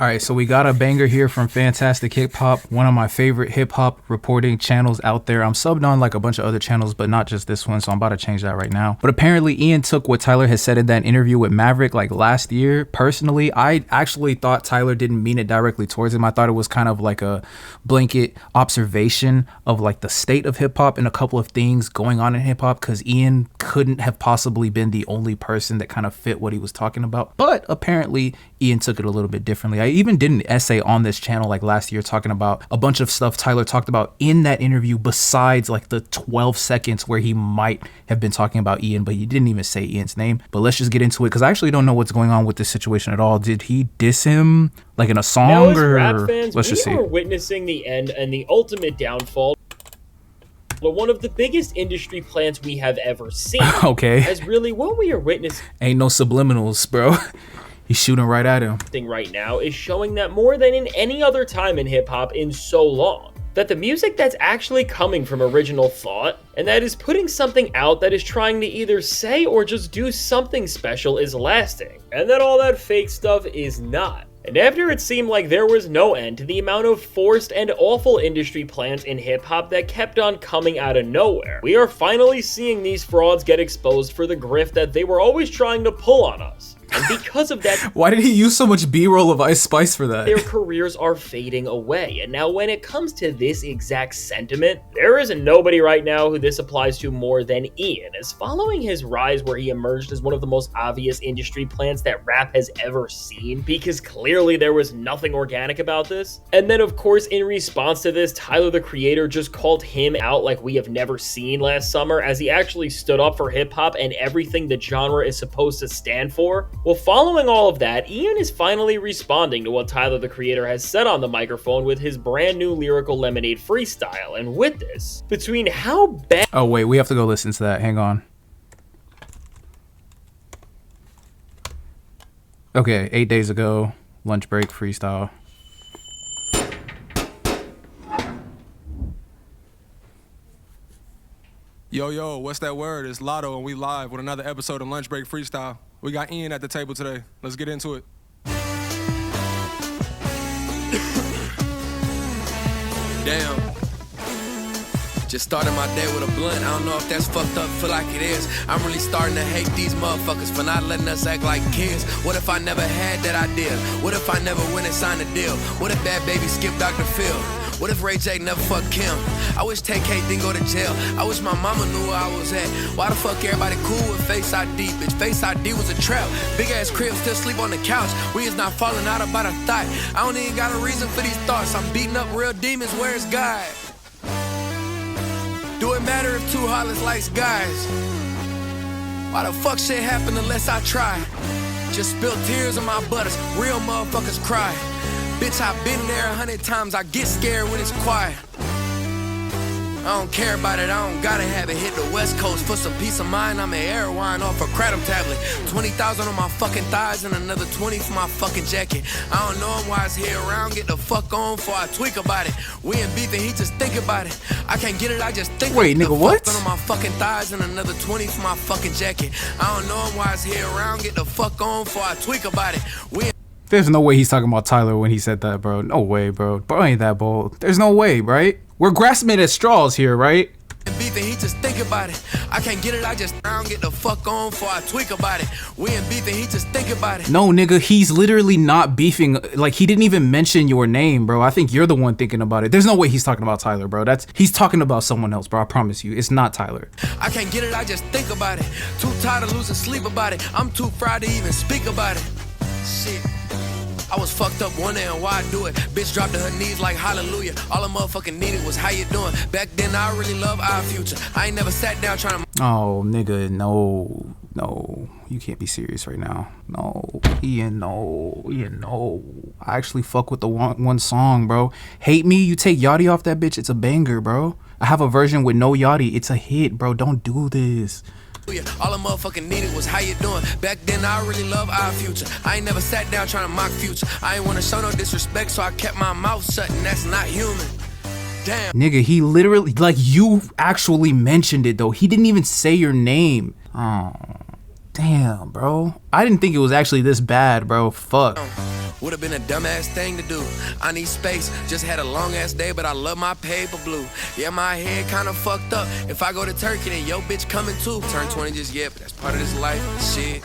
All right, so we got a banger here from Fantastic Hip Hop, one of my favorite hip hop reporting channels out there. I'm subbed on like a bunch of other channels, but not just this one, so I'm about to change that right now. But apparently Ian took what Tyler has said in that interview with Maverick like last year. Personally, I actually thought Tyler didn't mean it directly towards him. I thought it was kind of like a blanket observation of like the state of hip hop and a couple of things going on in hip hop, because Ian couldn't have possibly been the only person that kind of fit what he was talking about. But apparently Ian took it a little bit differently. I even did an essay on this channel like last year talking about a bunch of stuff Tyler talked about in that interview besides like the 12 seconds where he might have been talking about Ian, but he didn't even say Ian's name. But let's just get into it, because I actually don't know what's going on with this situation at all. Did he diss him like in a song? Now, as or rap fans, let's just see. We are witnessing the end and the ultimate downfall of one of the biggest industry plans we have ever seen. Okay. As really what we are witnessing ain't no subliminals, bro. He's shooting right at him. Right now is showing that more than in any other time in hip-hop in so long, that the music that's actually coming from original thought and that is putting something out that is trying to either say or just do something special is lasting, and that all that fake stuff is not. And after it seemed like there was no end to the amount of forced and awful industry plans in hip-hop that kept on coming out of nowhere, we are finally seeing these frauds get exposed for the grift that they were always trying to pull on us. And because of that, why did he use so much B-roll of Ice Spice for that? Their careers are fading away. And now when it comes to this exact sentiment, there is nobody right now who this applies to more than Ian, as following his rise where he emerged as one of the most obvious industry plants that rap has ever seen, because clearly there was nothing organic about this. And then of course, in response to this, Tyler the Creator just called him out like we have never seen last summer, as he actually stood up for hip-hop and everything the genre is supposed to stand for. Well, following all of that, Ian is finally responding to what Tyler the Creator has said on the microphone with his brand new Lyrical Lemonade freestyle. And with this, between how bad— oh wait, we have to go listen to that. Hang on. Okay, 8 days ago, lunch break freestyle. Yo, what's that word? It's Lotto, and we live with another episode of Lunch Break Freestyle. We got Ian at the table today. Let's get into it. Damn. Just started my day with a blunt. I don't know if that's fucked up, feel like it is. I'm really starting to hate these motherfuckers for not letting us act like kids. What if I never had that idea? What if I never went and signed a deal? What if Bad Baby skipped Dr. Phil? What if Ray J never fucked Kim? I wish TK didn't go to jail. I wish my mama knew where I was at. Why the fuck everybody cool with Face ID? Bitch, Face ID was a trap. Big ass crib, still sleep on the couch. We is not falling out about a thought. I don't even got a reason for these thoughts. I'm beating up real demons, where's God? Do it matter if two hollers likes guys? Why the fuck shit happen unless I try? Just spill tears on my butters, real motherfuckers cry. Bitch, I've been there 100 times, I get scared when it's quiet. I don't care about it, I don't gotta have it. Hit the West Coast for some peace of mind. I'm an air wine off a kratom tablet. 20,000 on my fucking thighs and another 20 for my fucking jacket. I don't know him why he's here around. Get the fuck on before I tweak about it. We ain't beefing, he just think about it. I can't get it, I just think. Wait, nigga, what? On my fucking thighs and another 20 for my fucking jacket. I don't know him why he's here around. Get the fuck on before I tweak about it. We ain't. There's no way he's talking about Tyler when he said that, bro. No way, bro. Bro ain't that bold. There's no way, right? We're grasping at straws here, right? Beefing, he just think about it. I can't get it, I just get the fuck on before I tweak about it. We ain't beefing, he just think about it. No, nigga, he's literally not beefing. Like, he didn't even mention your name, bro. I think you're the one thinking about it. There's no way he's talking about Tyler, bro. He's talking about someone else, bro. I promise you. It's not Tyler. I can't get it, I just think about it. Too tired of losing sleep about it. I'm too fried to even speak about it. Shit. I was fucked up wondering why I do it. Bitch dropped to her knees like hallelujah. All I motherfucking needed was how you doing. Back then I really loved our future. I ain't never sat down trying to. Oh, nigga, no. You can't be serious right now. No. Ian, no. I actually fuck with the one song, bro. Hate Me, you take Yachty off that bitch, it's a banger, bro. I have a version with no Yachty. It's a hit, bro. Don't do this. All I motherfucking needed was how you doing. Back then I really loved our future. I ain't never sat down trying to mock future. I ain't wanna show no disrespect, so I kept my mouth shut, and that's not human. Damn. Nigga, he literally, like, you actually mentioned it though. He didn't even say your name. Oh, damn, bro. I didn't think it was actually this bad, bro. Fuck. Would've been a dumbass thing to do. I need space, just had a long ass day, but I love my paper blue. Yeah, my head kinda fucked up. If I go to Turkey, then yo bitch coming too. Turn 20 just yet, but that's part of this life. Shit.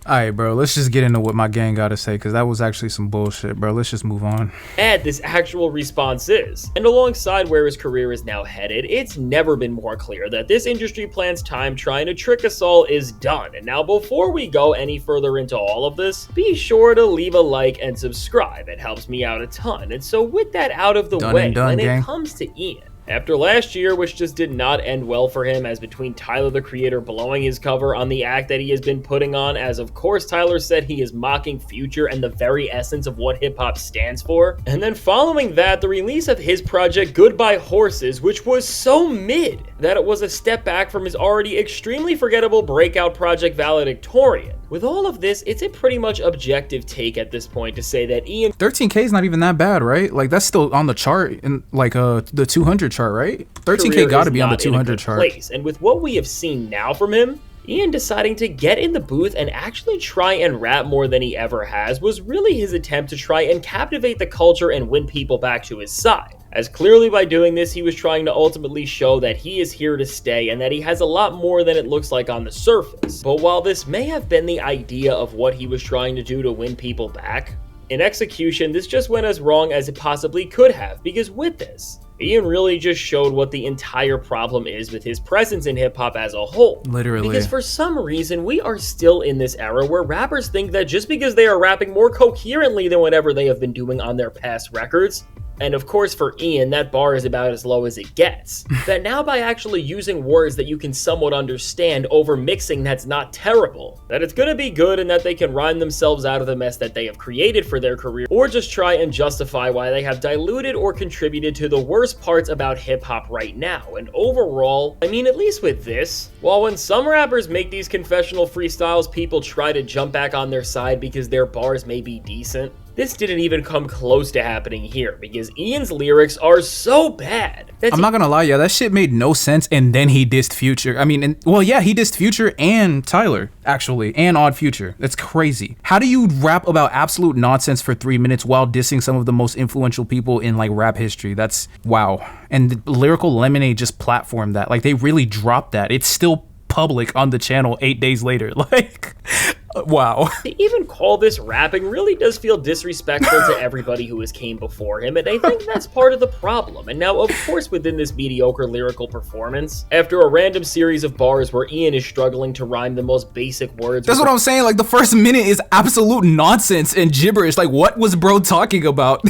Alright, bro, let's just get into what my gang gotta say, because that was actually some bullshit, bro. Let's just move on. And this actual response is. And alongside where his career is now headed, it's never been more clear that this industry plan's time trying to trick us all is done. And now before we go any further into all of this, be sure to leave a like and subscribe. It helps me out a ton. And so with that out of the way, when it comes to Ian, after last year, which just did not end well for him, as between Tyler the Creator blowing his cover on the act that he has been putting on, as of course Tyler said he is mocking Future and the very essence of what hip-hop stands for, and then following that, the release of his project Goodbye Horses, which was so mid that it was a step back from his already extremely forgettable breakout project Valedictorian. With all of this, it's a pretty much objective take at this point to say that Ian 13K is not even that bad, right? Like, that's still on the chart, in like the 200 chart, right? 13K gotta be on the 200 chart. And with what we have seen now from him, Ian deciding to get in the booth and actually try and rap more than he ever has was really his attempt to try and captivate the culture and win people back to his side. As clearly by doing this, he was trying to ultimately show that he is here to stay and that he has a lot more than it looks like on the surface. But while this may have been the idea of what he was trying to do to win people back, in execution, this just went as wrong as it possibly could have, because with this, Ian really just showed what the entire problem is with his presence in hip-hop as a whole. Literally. Because for some reason, we are still in this era where rappers think that just because they are rapping more coherently than whatever they have been doing on their past records, and of course for Ian, that bar is about as low as it gets, that now by actually using words that you can somewhat understand over mixing that's not terrible, that it's gonna be good and that they can rhyme themselves out of the mess that they have created for their career, or just try and justify why they have diluted or contributed to the worst parts about hip-hop right now. And overall, I mean, at least with this, while when some rappers make these confessional freestyles, people try to jump back on their side because their bars may be decent, this didn't even come close to happening here, because Ian's lyrics are so bad. I'm not gonna lie, yeah, that shit made no sense, and then he dissed Future. I mean, well, yeah, he dissed Future and Tyler, actually, and Odd Future. That's crazy. How do you rap about absolute nonsense for 3 minutes while dissing some of the most influential people in, like, rap history? That's, wow. And Lyrical Lemonade just platformed that. Like, they really dropped that. It's still public on the channel 8 days later. Like, wow. To even call this rapping really does feel disrespectful to everybody who has came before him, and I think that's part of the problem. And now, of course, within this mediocre lyrical performance, after a random series of bars where Ian is struggling to rhyme the most basic words. That's what I'm saying. Like, the first minute is absolute nonsense and gibberish. Like, what was bro talking about?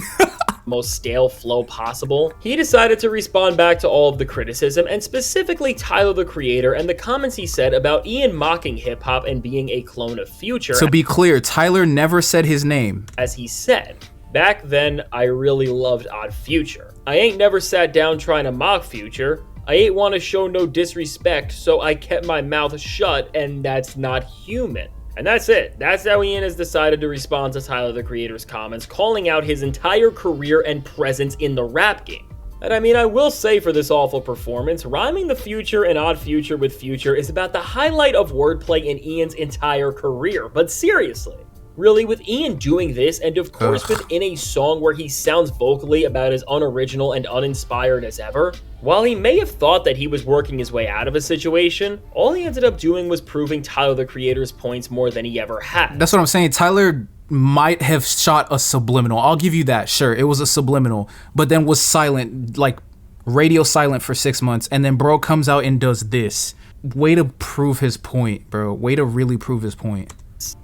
Most stale flow possible, he decided to respond back to all of the criticism, and specifically Tyler the Creator and the comments he said about Ian mocking hip-hop and being a clone of Future. So be clear, Tyler never said his name. As he said, back then I really loved Odd Future. I ain't never sat down trying to mock Future. I ain't want to show no disrespect, so I kept my mouth shut, and that's not human. And that's it. That's how Ian has decided to respond to Tyler the Creator's comments, calling out his entire career and presence in the rap game. And I mean, I will say for this awful performance, rhyming the Future and Odd Future with Future is about the highlight of wordplay in Ian's entire career. But seriously, really, with Ian doing this, and of course within a song where he sounds vocally about as unoriginal and uninspired as ever, while he may have thought that he was working his way out of a situation, all he ended up doing was proving Tyler the Creator's points more than he ever had. That's what I'm saying. Tyler might have shot a subliminal. I'll give you that. Sure, it was a subliminal, but then was silent, like radio silent for 6 months, and then bro comes out and does this. Way to prove his point, bro. Way to really prove his point.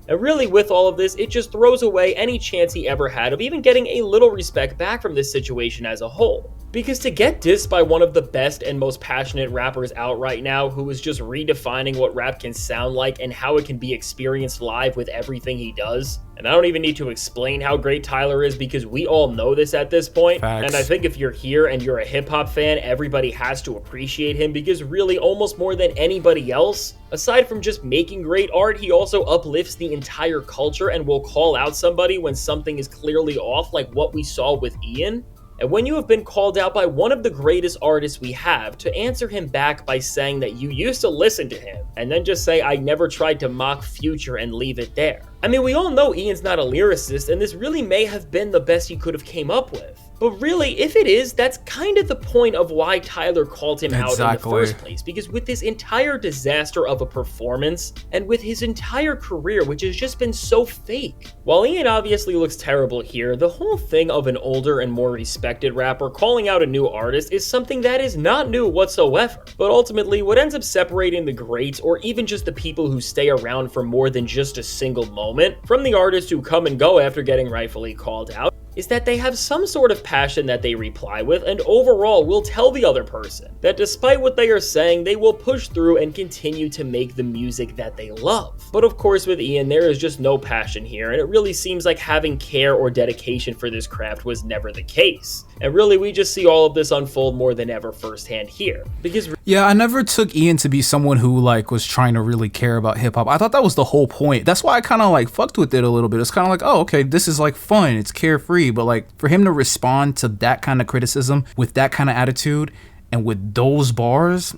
And really, with all of this, it just throws away any chance he ever had of even getting a little respect back from this situation as a whole. Because to get dissed by one of the best and most passionate rappers out right now, who is just redefining what rap can sound like and how it can be experienced live with everything he does, and I don't even need to explain how great Tyler is because we all know this at this point. Facts. And I think if you're here and you're a hip-hop fan, everybody has to appreciate him, because really, almost more than anybody else, aside from just making great art, he also uplifts the entire culture and will call out somebody when something is clearly off, like what we saw with Ian. And when you have been called out by one of the greatest artists we have, to answer him back by saying that you used to listen to him, and then just say, I never tried to mock Future and leave it there. I mean, we all know Ian's not a lyricist, and this really may have been the best he could have came up with. But really, if it is, that's kind of the point of why Tyler called him out in the first place. Because with this entire disaster of a performance, and with his entire career, which has just been so fake. While Ian obviously looks terrible here, the whole thing of an older and more respected rapper calling out a new artist is something that is not new whatsoever. But ultimately, what ends up separating the greats, or even just the people who stay around for more than just a single moment, from the artists who come and go after getting rightfully called out, is that they have some sort of passion that they reply with, and overall will tell the other person that despite what they are saying, they will push through and continue to make the music that they love. But of course with Ian, there is just no passion here, and it really seems like having care or dedication for this craft was never the case. And really, we just see all of this unfold more than ever firsthand here. Because yeah, I never took Ian to be someone who like was trying to really care about hip hop. I thought that was the whole point. That's why I kind of like fucked with it a little bit. It's kind of like, oh, okay, this is like fun. It's carefree. But like for him to respond to that kind of criticism with that kind of attitude and with those bars,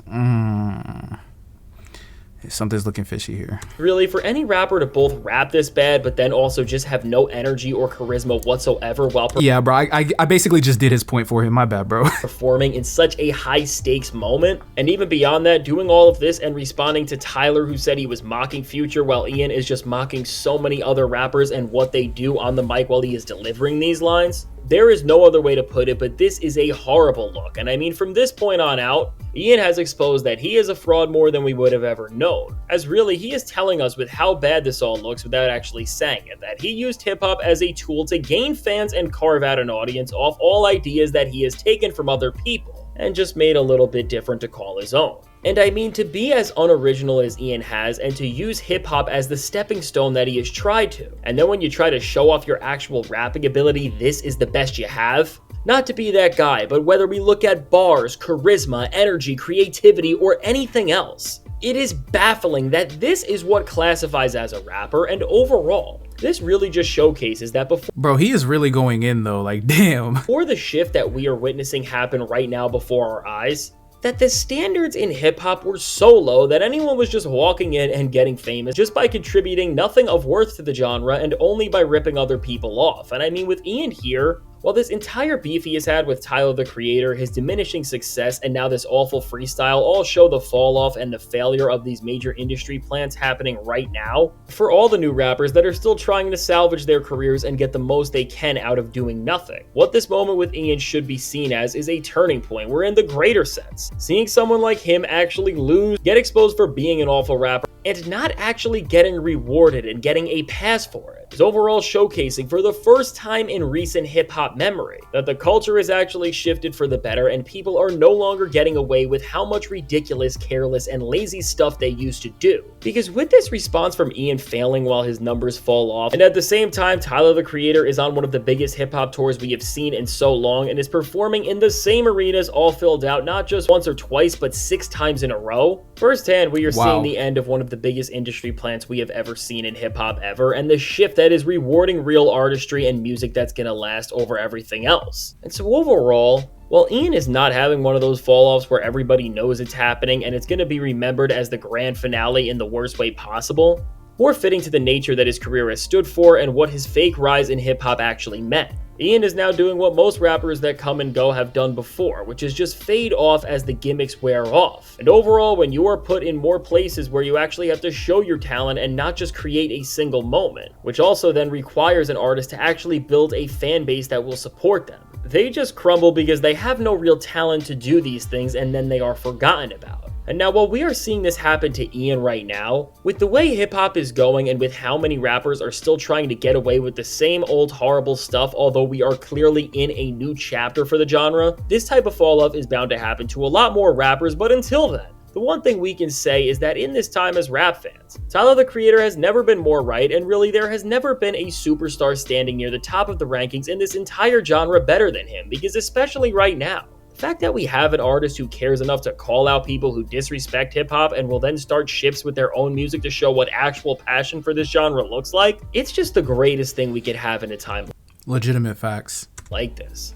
something's looking fishy here. Really, for any rapper to both rap this bad, but then also just have no energy or charisma whatsoever while yeah, bro, I basically just did his point for him. My bad, bro. Performing in such a high stakes moment, and even beyond that, doing all of this and responding to Tyler, who said he was mocking Future, while Ian is just mocking so many other rappers and what they do on the mic while he is delivering these lines. There is no other way to put it, but this is a horrible look. And I mean, from this point on out, Ian has exposed that he is a fraud more than we would have ever known. As really, he is telling us with how bad this all looks without actually saying it, that he used hip-hop as a tool to gain fans and carve out an audience off all ideas that he has taken from other people, and just made a little bit different to call his own. And I mean, to be as unoriginal as Ian has, and to use hip-hop as the stepping stone that he has tried to, and then when you try to show off your actual rapping ability, this is the best you have? Not to be that guy, but whether we look at bars, charisma, energy, creativity, or anything else, it is baffling that this is what classifies as a rapper, and overall, this really just showcases that before— Bro, he is really going in though, like damn. Before the shift that we are witnessing happen right now before our eyes, that the standards in hip-hop were so low that anyone was just walking in and getting famous just by contributing nothing of worth to the genre and only by ripping other people off. And I mean, with Ian here, while this entire beef he has had with Tyler the Creator, his diminishing success, and now this awful freestyle all show the fall off and the failure of these major industry plants happening right now, for all the new rappers that are still trying to salvage their careers and get the most they can out of doing nothing, what this moment with Ian should be seen as is a turning point, where in the greater sense, seeing someone like him actually lose, get exposed for being an awful rapper, and not actually getting rewarded and getting a pass for it, is overall showcasing for the first time in recent hip-hop memory that the culture has actually shifted for the better, and people are no longer getting away with how much ridiculous, careless, and lazy stuff they used to do. Because with this response from Ian failing while his numbers fall off, and at the same time Tyler the Creator is on one of the biggest hip-hop tours we have seen in so long and is performing in the same arenas all filled out not just once or twice but 6 times in a row, firsthand we are seeing the end of one of the biggest industry plants we have ever seen in hip-hop ever, and the shift that is rewarding real artistry and music that's gonna last over everything else. And so overall, while Ian is not having one of those fall-offs where everybody knows it's happening and it's gonna be remembered as the grand finale in the worst way possible, more fitting to the nature that his career has stood for and what his fake rise in hip-hop actually meant, Ian is now doing what most rappers that come and go have done before, which is just fade off as the gimmicks wear off. And overall, when you are put in more places where you actually have to show your talent and not just create a single moment, which also then requires an artist to actually build a fan base that will support them, they just crumble because they have no real talent to do these things and then they are forgotten about. And now while we are seeing this happen to Ian right now, with the way hip-hop is going and with how many rappers are still trying to get away with the same old horrible stuff, although we are clearly in a new chapter for the genre, this type of fall-off is bound to happen to a lot more rappers. But until then, the one thing we can say is that in this time as rap fans, Tyler the Creator has never been more right, and really there has never been a superstar standing near the top of the rankings in this entire genre better than him, because especially right now, the fact that we have an artist who cares enough to call out people who disrespect hip-hop and will then start shifts with their own music to show what actual passion for this genre looks like, it's just the greatest thing we could have in a time legitimate facts like this.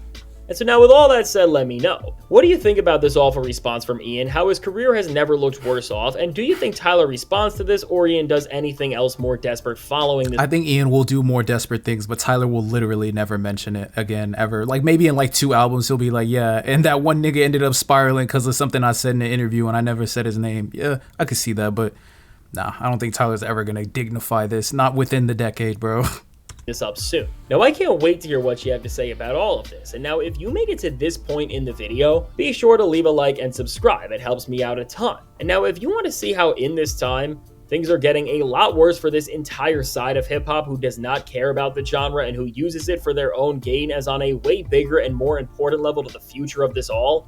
And so now with all that said, let me know. What do you think about this awful response from Ian? How his career has never looked worse off? And do you think Tyler responds to this, or Ian does anything else more desperate following this? I think Ian will do more desperate things, but Tyler will literally never mention it again, ever. Like maybe in like 2 albums, he'll be like, yeah, and that one nigga ended up spiraling because of something I said in an interview and I never said his name. Yeah, I could see that, but nah, I don't think Tyler's ever gonna dignify this. Not within the decade, bro. This up soon. Now I can't wait to hear what you have to say about all of this. And now if you made it to this point in the video, be sure to leave a like and subscribe. It helps me out a ton. And now if you want to see how in this time things are getting a lot worse for this entire side of hip-hop who does not care about the genre and who uses it for their own gain as on a way bigger and more important level to the future of this all,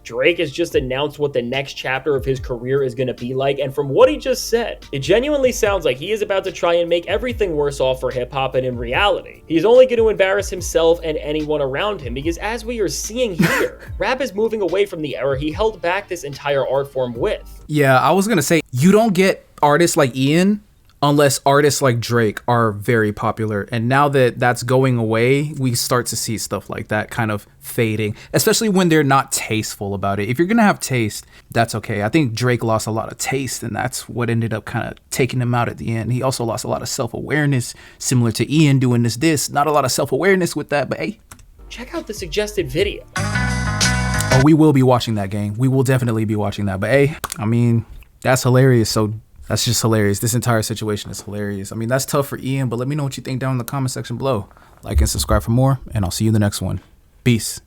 Drake has just announced what the next chapter of his career is going to be like, and from what he just said, it genuinely sounds like he is about to try and make everything worse off for hip-hop, and in reality, he's only going to embarrass himself and anyone around him, because as we are seeing here, rap is moving away from the era he held back this entire art form with. Yeah, I was gonna say, you don't get artists like Ian unless artists like Drake are very popular. And now that that's going away, we start to see stuff like that kind of fading, especially when they're not tasteful about it. If you're going to have taste, that's okay. I think Drake lost a lot of taste, and that's what ended up kind of taking him out at the end. He also lost a lot of self-awareness, similar to Ian doing this. Not a lot of self-awareness with that, but hey. Check out the suggested video. Oh, we will be watching that, gang. We will definitely be watching that. But hey, I mean, that's hilarious. So that's just hilarious. This entire situation is hilarious. I mean, that's tough for Ian, but let me know what you think down in the comment section below. Like and subscribe for more, and I'll see you in the next one. Peace.